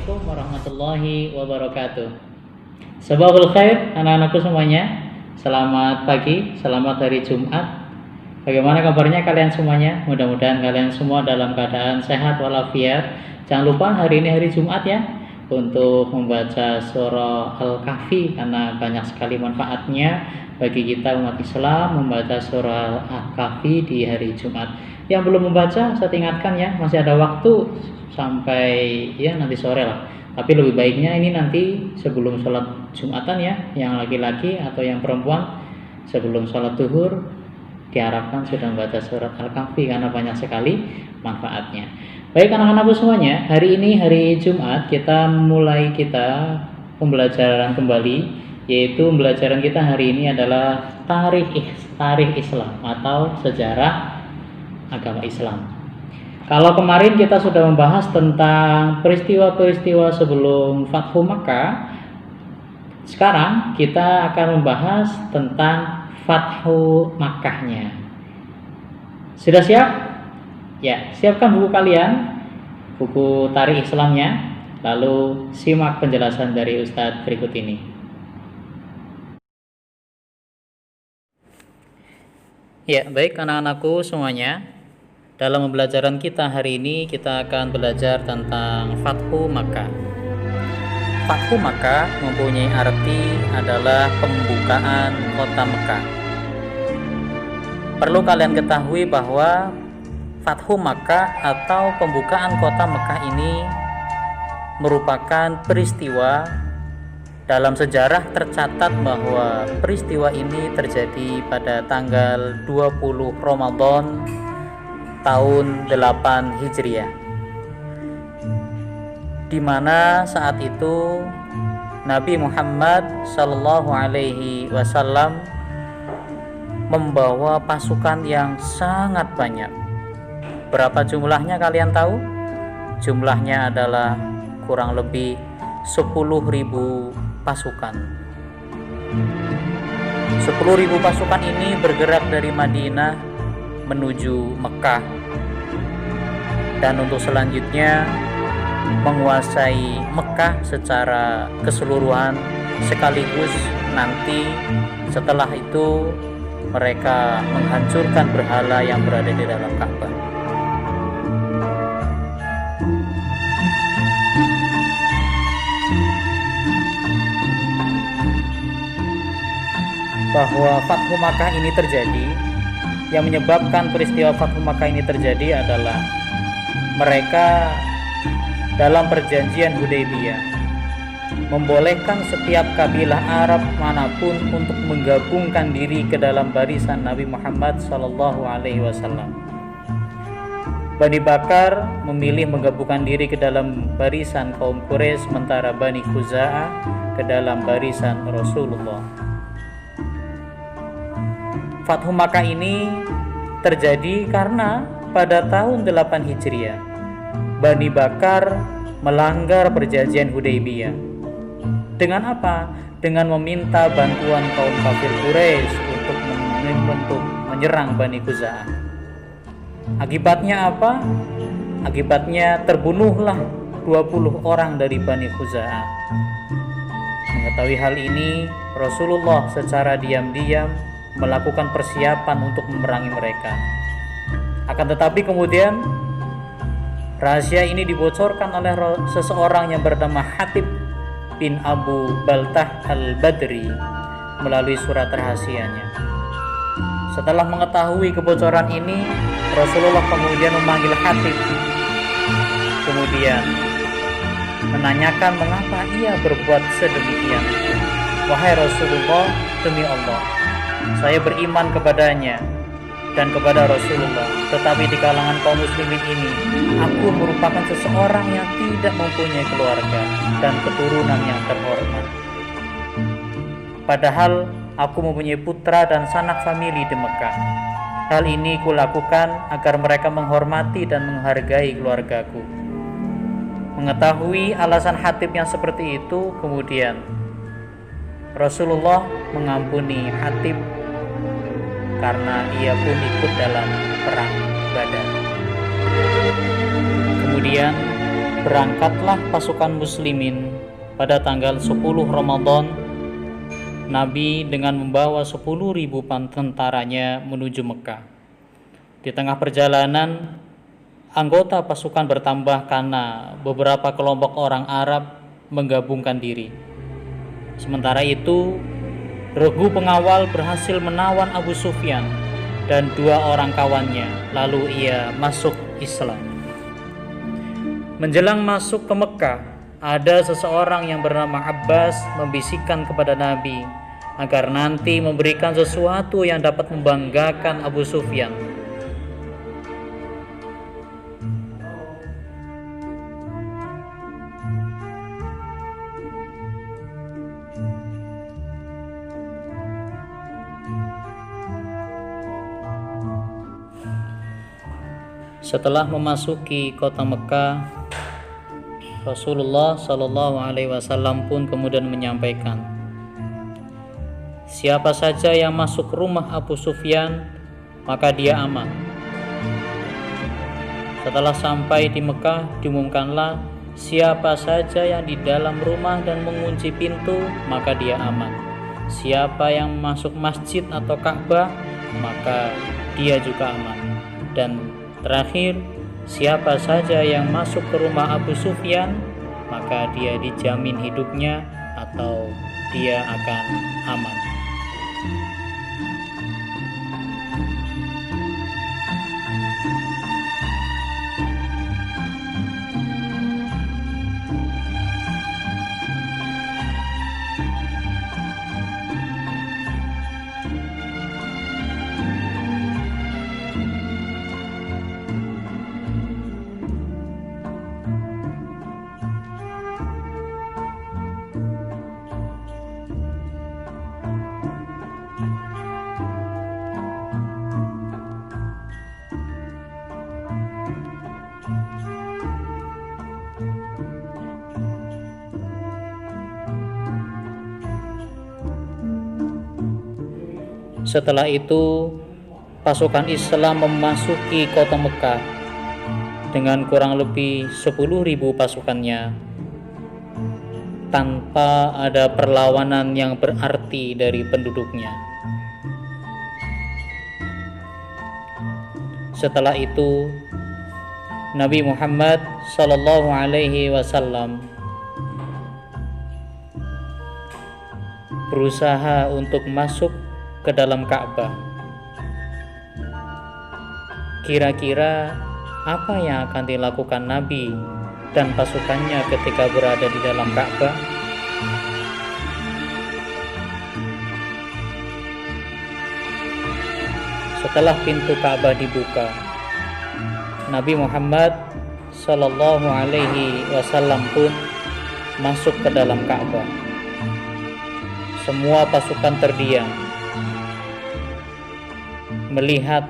Assalamualaikum warahmatullahi wabarakatuh. Sabahul khair anak-anakku semuanya. Selamat pagi, selamat hari Jumat. Bagaimana kabarnya kalian semuanya? Mudah-mudahan kalian semua dalam keadaan sehat walafiat. Jangan lupa hari ini hari Jumat ya, untuk membaca surah Al-Kahfi karena banyak sekali manfaatnya bagi kita umat Islam membaca surah Al-Kahfi di hari Jumat. Yang belum membaca saya ingatkan ya, masih ada waktu sampai ya nanti sore lah. Tapi lebih baiknya ini nanti sebelum sholat Jumatan ya, yang laki-laki atau yang perempuan sebelum sholat zuhur diharapkan sudah membaca surat Al-Kahfi karena banyak sekali manfaatnya. Baik anak-anakku semuanya, hari ini hari Jumat kita pembelajaran kembali, yaitu pembelajaran kita hari ini adalah tarikh Islam atau sejarah agama Islam. Kalau kemarin kita sudah membahas tentang peristiwa-peristiwa sebelum Fathu Makkah, sekarang kita akan membahas tentang Fathu Makkahnya. Sudah siap? Ya, siapkan buku kalian, buku tarikh Islamnya, lalu simak penjelasan dari Ustadz berikut ini. Ya, baik anak-anakku semuanya. Dalam pembelajaran kita hari ini kita akan belajar tentang Fathu Makkah. Fathu Makkah mempunyai arti adalah pembukaan kota Mekah. Perlu kalian ketahui bahwa Fathu Makkah atau pembukaan kota Mekah ini merupakan peristiwa dalam sejarah tercatat bahwa peristiwa ini terjadi pada tanggal 20 Ramadan tahun 8 Hijriah, di mana saat itu Nabi Muhammad Shallallahu Alaihi Wasallam membawa pasukan yang sangat banyak. Berapa jumlahnya kalian tahu? Jumlahnya adalah kurang lebih 10.000 pasukan. 10.000 pasukan ini bergerak dari Madinah menuju Mekah, dan untuk selanjutnya menguasai Mekah secara keseluruhan, sekaligus nanti setelah itu mereka menghancurkan berhala yang berada di dalam Ka'bah. Bahwa Fathu Makkah ini terjadi, yang menyebabkan peristiwa Fathu Makkah ini terjadi adalah mereka dalam perjanjian Hudaybiyah membolehkan setiap kabilah Arab manapun untuk menggabungkan diri ke dalam barisan Nabi Muhammad Sallallahu Alaihi Wasallam. Bani Bakar memilih menggabungkan diri ke dalam barisan kaum Quraisy, sementara Bani Khuza'ah ke dalam barisan Rasulullah. Fathu Makkah ini terjadi karena pada tahun 8 Hijriah Bani Bakar melanggar perjanjian Hudaybiyah. Dengan apa? Dengan meminta bantuan kaum kafir Quraisy untuk menyerang Bani Khuza'ah. Akibatnya apa? Akibatnya terbunuhlah 20 orang dari Bani Khuza'ah. Mengetahui hal ini, Rasulullah secara diam-diam melakukan persiapan untuk memerangi mereka. Akan tetapi kemudian rahasia ini dibocorkan oleh seseorang yang bernama Hatib bin Abu Baltah al-Badri melalui surat rahasianya. Setelah mengetahui kebocoran ini, Rasulullah kemudian memanggil Hatib, kemudian menanyakan mengapa ia berbuat sedemikian. Wahai Rasulullah, demi Allah, saya beriman kepadanya dan kepada Rasulullah, tetapi di kalangan kaum muslimin ini aku merupakan seseorang yang tidak mempunyai keluarga dan keturunan yang terhormat. Padahal aku mempunyai putra dan sanak famili di Mekah. Hal ini kulakukan agar mereka menghormati dan menghargai keluargaku. Mengetahui alasan Hatib yang seperti itu, kemudian Rasulullah mengampuni Hatib karena ia pun ikut dalam perang Badar. Kemudian Berangkatlah pasukan muslimin pada tanggal 10 Ramadan. Nabi dengan membawa 10.000 tentaranya menuju Mekah. Di tengah perjalanan, anggota pasukan bertambah karena beberapa kelompok orang Arab menggabungkan diri. Sementara itu, regu pengawal berhasil menawan Abu Sufyan dan 2 orang kawannya, lalu ia masuk Islam. Menjelang masuk ke Mekah, ada seseorang yang bernama Abbas membisikkan kepada Nabi agar nanti memberikan sesuatu yang dapat membanggakan Abu Sufyan. Setelah memasuki kota Mekah, Rasulullah Shallallahu Alaihi Wasallam pun kemudian menyampaikan, siapa saja yang masuk rumah Abu Sufyan, maka dia aman. Setelah sampai di Mekah, diumumkanlah, siapa saja yang di dalam rumah dan mengunci pintu, maka dia aman. Siapa yang masuk masjid atau Ka'bah, maka dia juga aman. Dan terakhir, siapa saja yang masuk ke rumah Abu Sufyan, maka dia dijamin hidupnya atau dia akan aman. Setelah itu, pasukan Islam memasuki kota Mekah dengan kurang lebih 10.000 pasukannya, tanpa ada perlawanan yang berarti dari penduduknya. Setelah itu, Nabi Muhammad Sallallahu Alaihi Wasallam berusaha untuk masuk ke dalam Ka'bah. Kira-kira apa yang akan dilakukan Nabi dan pasukannya ketika berada di dalam Ka'bah? Setelah pintu Ka'bah dibuka, Nabi Muhammad Sallallahu Alaihi Wasallam pun masuk ke dalam Ka'bah. Semua pasukan terdiam melihat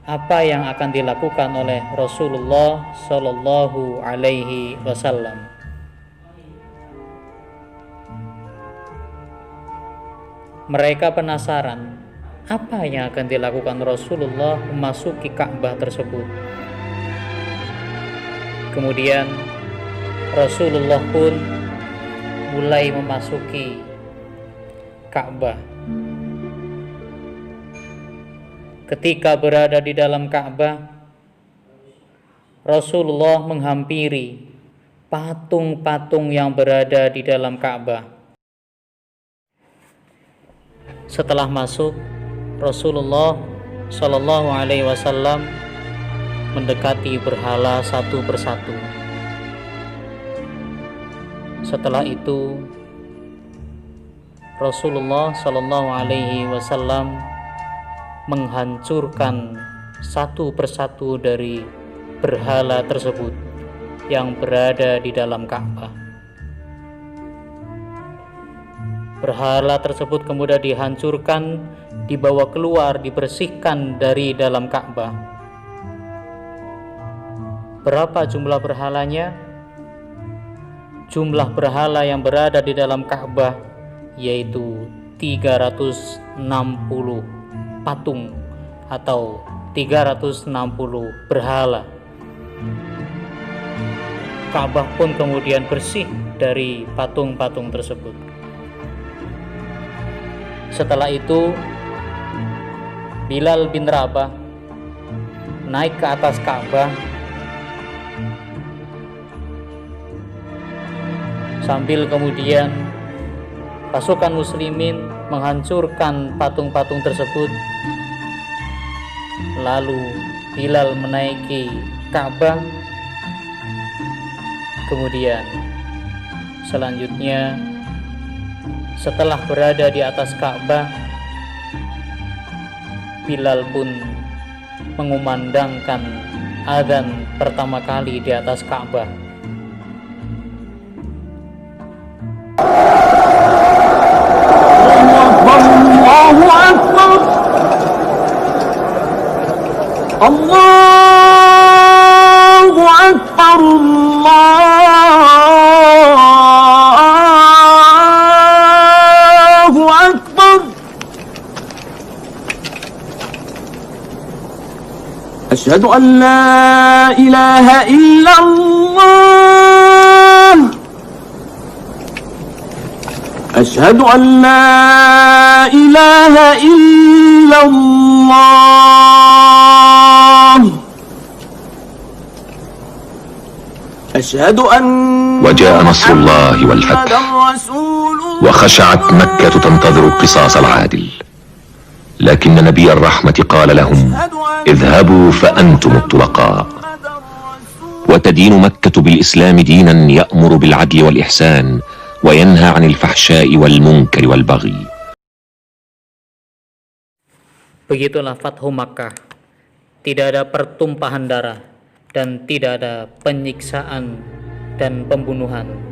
apa yang akan dilakukan oleh Rasulullah Shallallahu Alaihi Wasallam. Mereka penasaran apa yang akan dilakukan Rasulullah memasuki Ka'bah tersebut. Kemudian Rasulullah pun mulai memasuki Ka'bah. Ketika berada di dalam Ka'bah, Rasulullah menghampiri patung-patung yang berada di dalam Ka'bah. Setelah masuk, Rasulullah Shallallahu Alaihi Wasallam mendekati berhala satu persatu. Setelah itu, Rasulullah Shallallahu Alaihi Wasallam menghancurkan satu persatu dari berhala tersebut yang berada di dalam Ka'bah. Berhala tersebut kemudian dihancurkan, dibawa keluar, dibersihkan dari dalam Ka'bah. Berapa jumlah berhalanya? Jumlah berhala yang berada di dalam Ka'bah yaitu 360 patung atau 360 berhala. Ka'bah pun kemudian bersih dari patung-patung tersebut. Setelah itu Bilal bin Rabah naik ke atas Ka'bah sambil kemudian pasukan muslimin menghancurkan patung-patung tersebut. Lalu Bilal menaiki Ka'bah, kemudian selanjutnya setelah berada di atas Ka'bah, Bilal pun mengumandangkan adzan pertama kali di atas Ka'bah. Allahu Akbar, Allahu Akbar, Allahu Akbar. Asyhadu an la ilaha illallah, أشهد أن لا إله إلا الله، أشهد أن وجاء نصر الله والفتح وخشعت مكة تنتظر القصاص العادل، لكن نبي الرحمة قال لهم اذهبوا فأنتم الطلقاء، وتدين مكة بالإسلام دينا يأمر بالعدل والإحسان وينهى عن الفحشاء والمنكر والبغي. Begitulah Fathu Makkah. Tidak ada pertumpahan darah dan tidak ada penyiksaan dan pembunuhan